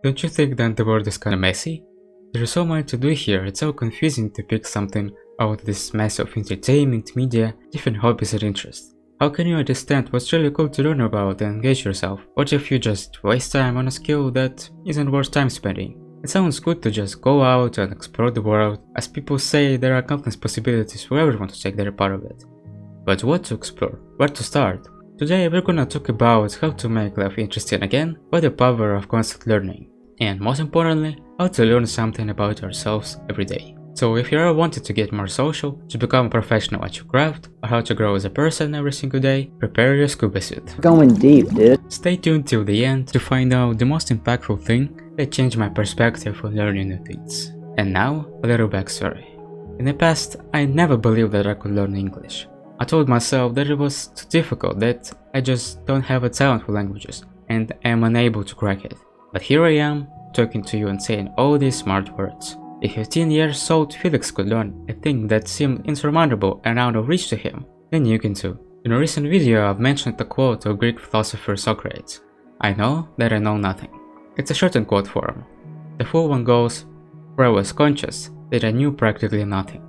Don't you think that the world is kinda messy? There is so much to do here, it's so confusing to pick something out of this mess of entertainment, media, different hobbies and interests. How can you understand what's really cool to learn about and engage yourself? What if you just waste time on a skill that isn't worth time spending? It sounds good to just go out and explore the world. As people say, there are countless possibilities for everyone to take their part of it. But what to explore? Where to start? Today we're gonna talk about how to make life interesting again by the power of constant learning. And most importantly, how to learn something about yourselves every day. So if you ever wanted to get more social, to become a professional at your craft, or how to grow as a person every single day, prepare your scuba suit. Going deep, dude. Stay tuned till the end to find out the most impactful thing that changed my perspective on learning new things. And now, a little backstory. In the past, I never believed that I could learn English. I told myself that it was too difficult, that I just don't have a talent for languages, and I am unable to crack it. But here I am, talking to you and saying all these smart words. A 15-year-old Felix could learn a thing that seemed insurmountable and out of reach to him, then you can too. In a recent video I've mentioned the quote of Greek philosopher Socrates, "I know that I know nothing." It's a shortened quote form. The full one goes, "For I was conscious that I knew practically nothing."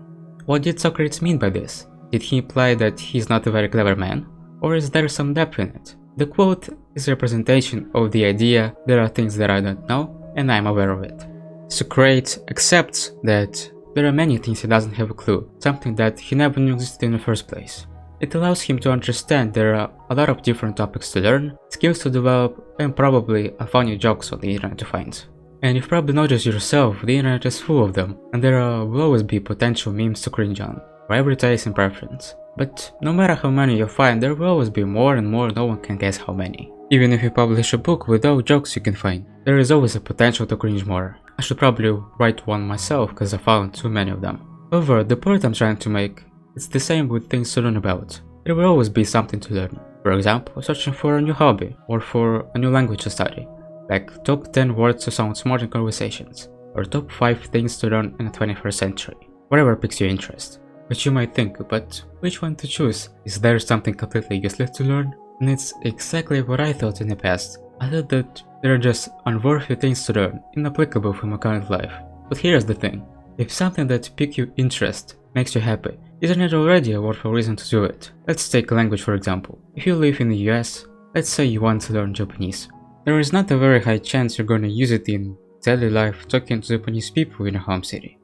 What did Socrates mean by this? Did he imply that he's not a very clever man? Or is there some depth in it? The quote is a representation of the idea there are things that I don't know and I'm aware of it. Socrates accepts that there are many things he doesn't have a clue, something that he never knew existed in the first place. It allows him to understand there are a lot of different topics to learn, skills to develop, and probably a funny jokes on the internet to find. And you've probably noticed yourself, the internet is full of them, and there will always be potential memes to cringe on, for every taste and preference. But no matter how many you find, there will always be more and more, no one can guess how many. Even if you publish a book with all jokes you can find, there is always a potential to cringe more. I should probably write one myself cause I found too many of them. However, the point I'm trying to make, it's the same with things to learn about. There will always be something to learn. For example, searching for a new hobby, or for a new language to study, like top 10 words to sound smart in conversations, or top 5 things to learn in the 21st century, whatever piques your interest. But you might think, but which one to choose? Is there something completely useless to learn? And it's exactly what I thought in the past. I thought that there are just unworthy things to learn, inapplicable for my current life. But here's the thing, if something that piques your interest makes you happy, isn't it already a worthwhile reason to do it? Let's take language for example. If you live in the US, let's say you want to learn Japanese. There is not a very high chance you're gonna use it in daily life talking to Japanese people in your home city.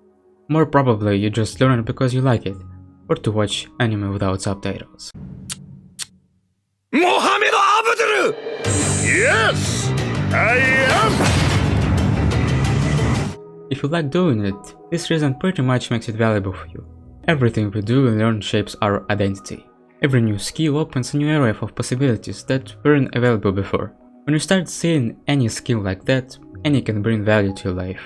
More probably you just learn it because you like it, or to watch anime without subtitles. Mohammed Abdul! Yes, I am! If you like doing it, this reason pretty much makes it valuable for you. Everything we do and learn shapes our identity. Every new skill opens a new area of possibilities that weren't available before. When you start seeing any skill like that, any can bring value to your life.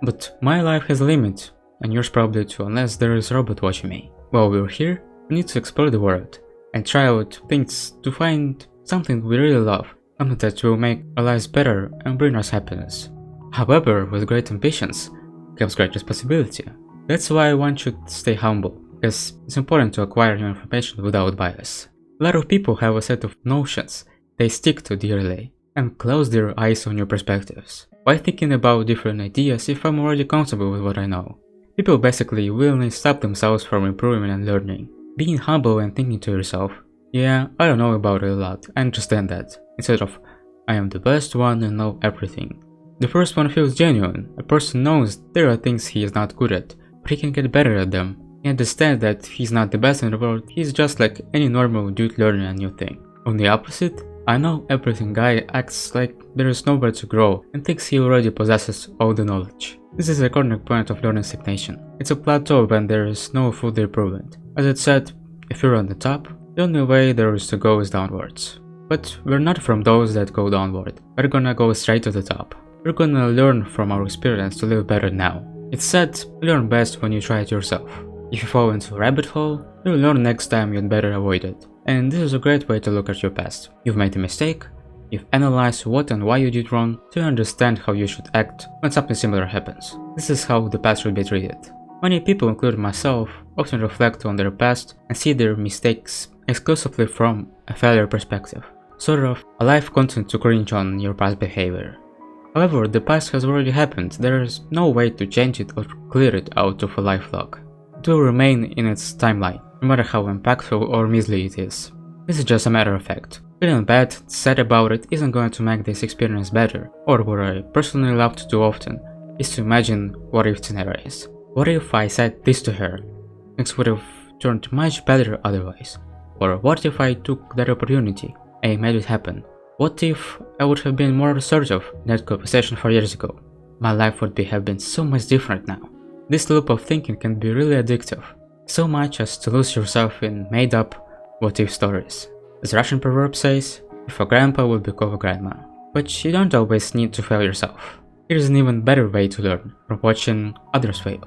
But my life has a limit, and yours probably too, unless there is a robot watching me. While we're here, we need to explore the world and try out things to find something we really love, something that will make our lives better and bring us happiness. However, with great ambitions comes great responsibility. That's why one should stay humble, because it's important to acquire new information without bias. A lot of people have a set of notions they stick to dearly and close their eyes on new perspectives. Why thinking about different ideas if I'm already comfortable with what I know? People basically willingly stop themselves from improving and learning. Being humble and thinking to yourself, yeah, I don't know about it a lot, I understand that, instead of, I am the best one and know everything. The first one feels genuine. A person knows there are things he is not good at, but he can get better at them. He understands that he's not the best in the world, he's just like any normal dude learning a new thing. On the opposite, I know everything guy acts like there is nowhere to grow and thinks he already possesses all the knowledge. This is a corner point of learning stagnation. It's a plateau when there is no further improvement. As it said, if you're on the top, the only way there is to go is downwards. But we're not from those that go downward, we're gonna go straight to the top. We're gonna learn from our experience to live better now. It's said, learn best when you try it yourself. If you fall into a rabbit hole, you'll learn next time you'd better avoid it. And this is a great way to look at your past. You've made a mistake, you've analyzed what and why you did wrong to understand how you should act when something similar happens. This is how the past should be treated. Many people, including myself, often reflect on their past and see their mistakes exclusively from a failure perspective, sort of a life content to cringe on your past behavior. However, the past has already happened, there is no way to change it or clear it out of a life log. It will remain in its timeline, no matter how impactful or measly it is. This is just a matter of fact. Feeling bad, sad about it isn't going to make this experience better, or what I personally love to do often is to imagine what if scenarios. What if I said this to her? Things would have turned much better otherwise. Or what if I took that opportunity and made it happen? What if I would have been more assertive in that conversation 4 years ago? My life would have been so much different now. This loop of thinking can be really addictive, so much as to lose yourself in made up what if stories. As Russian proverb says, if a grandpa will become a grandma. But you don't always need to fail yourself. Here's an even better way to learn, from watching others fail.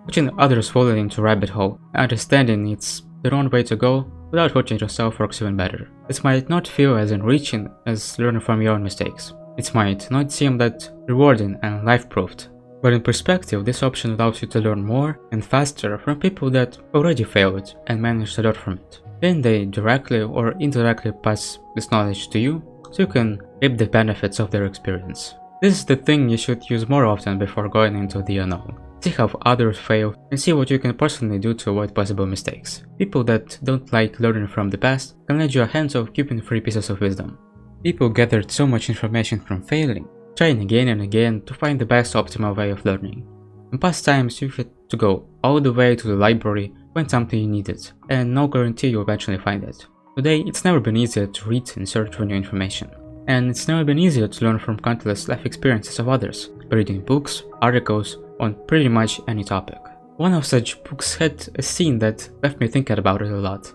Watching others fall into a rabbit hole, understanding it's the wrong way to go without watching yourself works even better. This might not feel as enriching as learning from your own mistakes. It might not seem that rewarding and life-proofed. But in perspective, this option allows you to learn more and faster from people that already failed and managed to learn from it. Then they directly or indirectly pass this knowledge to you, so you can reap the benefits of their experience. This is the thing you should use more often before going into the unknown. See how others fail and see what you can personally do to avoid possible mistakes. People that don't like learning from the past can lend you a hand of keeping free pieces of wisdom. People gathered so much information from failing, trying again and again to find the best optimal way of learning. In past times you had to go all the way to the library find something you needed, and no guarantee you'll eventually find it. Today, it's never been easier to read and search for new information. And it's never been easier to learn from countless life experiences of others, by reading books, articles, on pretty much any topic. One of such books had a scene that left me thinking about it a lot.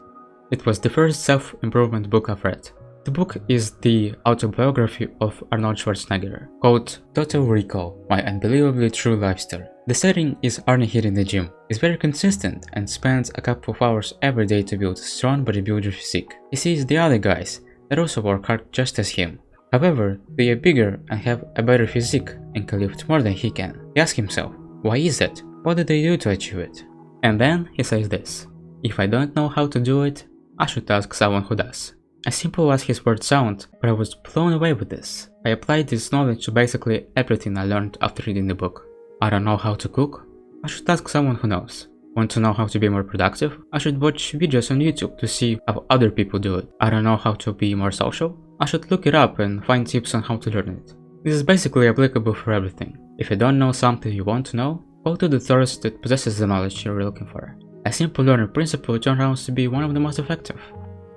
It was the first self-improvement book I've read. The book is the autobiography of Arnold Schwarzenegger, called Total Recall, My Unbelievably True Life Story. The setting is Arnie hitting the gym. He's very consistent and spends a couple of hours every day to build a strong bodybuilder physique. He sees the other guys that also work hard just as him. However, they are bigger and have a better physique and can lift more than he can. He asks himself, why is that? What did they do to achieve it? And then he says this: if I don't know how to do it, I should ask someone who does. As simple as his words sound, but I was blown away with this. I applied this knowledge to basically everything I learned after reading the book. I don't know how to cook? I should ask someone who knows. Want to know how to be more productive? I should watch videos on YouTube to see how other people do it. I don't know how to be more social? I should look it up and find tips on how to learn it. This is basically applicable for everything. If you don't know something you want to know, go to the source that possesses the knowledge you're looking for. A simple learning principle turns out to be one of the most effective.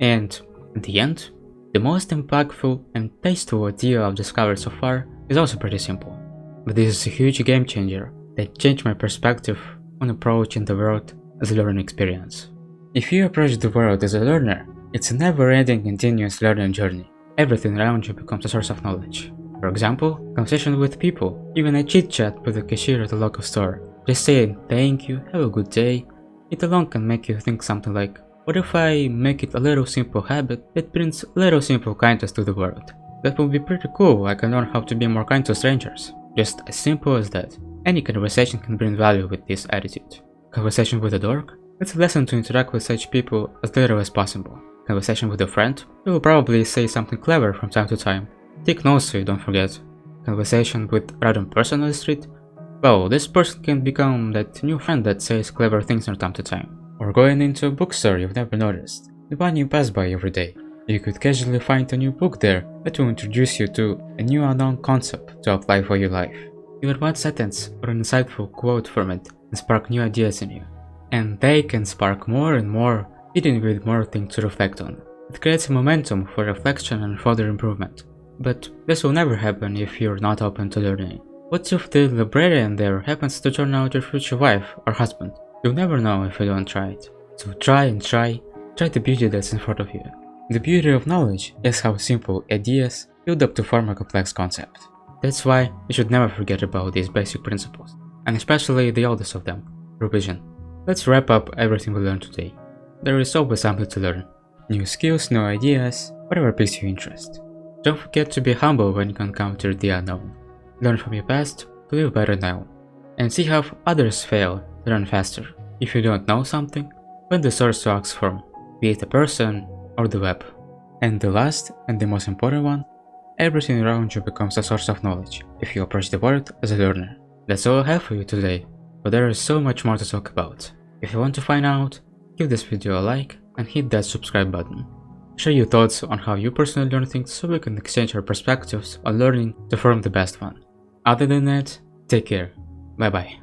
And in the end, the most impactful and tasteful idea I've discovered so far is also pretty simple. But this is a huge game changer that changed my perspective on approaching the world as a learning experience. If you approach the world as a learner, it's a never-ending continuous learning journey. Everything around you becomes a source of knowledge. For example, conversation with people, even a chit-chat with the cashier at the local store. Just saying thank you, have a good day, it alone can make you think something like, what if I make it a little simple habit that brings little simple kindness to the world? That would be pretty cool. I can learn how to be more kind to strangers. Just as simple as that. Any conversation can bring value with this attitude. Conversation with a dork? It's a lesson to interact with such people as little as possible. Conversation with a friend? You will probably say something clever from time to time. Take notes so you don't forget. Conversation with a random person on the street? Well, this person can become that new friend that says clever things from time to time. Or going into a bookstore you've never noticed, the one you pass by every day. You could casually find a new book there that will introduce you to a new unknown concept to apply for your life. Even one sentence or an insightful quote from it can spark new ideas in you. And they can spark more and more, leading with more things to reflect on. It creates a momentum for reflection and further improvement. But this will never happen if you're not open to learning. What if the librarian there happens to turn out your future wife or husband? You'll never know if you don't try it. So try and try the beauty that's in front of you. The beauty of knowledge is how simple ideas build up to form a complex concept. That's why you should never forget about these basic principles, and especially the oldest of them, revision. Let's wrap up everything we learned today. There is always something to learn. New skills, new ideas, whatever piques your interest. Don't forget to be humble when you encounter the unknown. Learn from your past to live better now. And see how others fail to learn faster. If you don't know something, find the source to ask from, be it a person or the web. And the last and the most important one, everything around you becomes a source of knowledge if you approach the world as a learner. That's all I have for you today, but there is so much more to talk about. If you want to find out, give this video a like and hit that subscribe button. Share your thoughts on how you personally learn things so we can exchange our perspectives on learning to form the best one. Other than that, take care. Bye bye.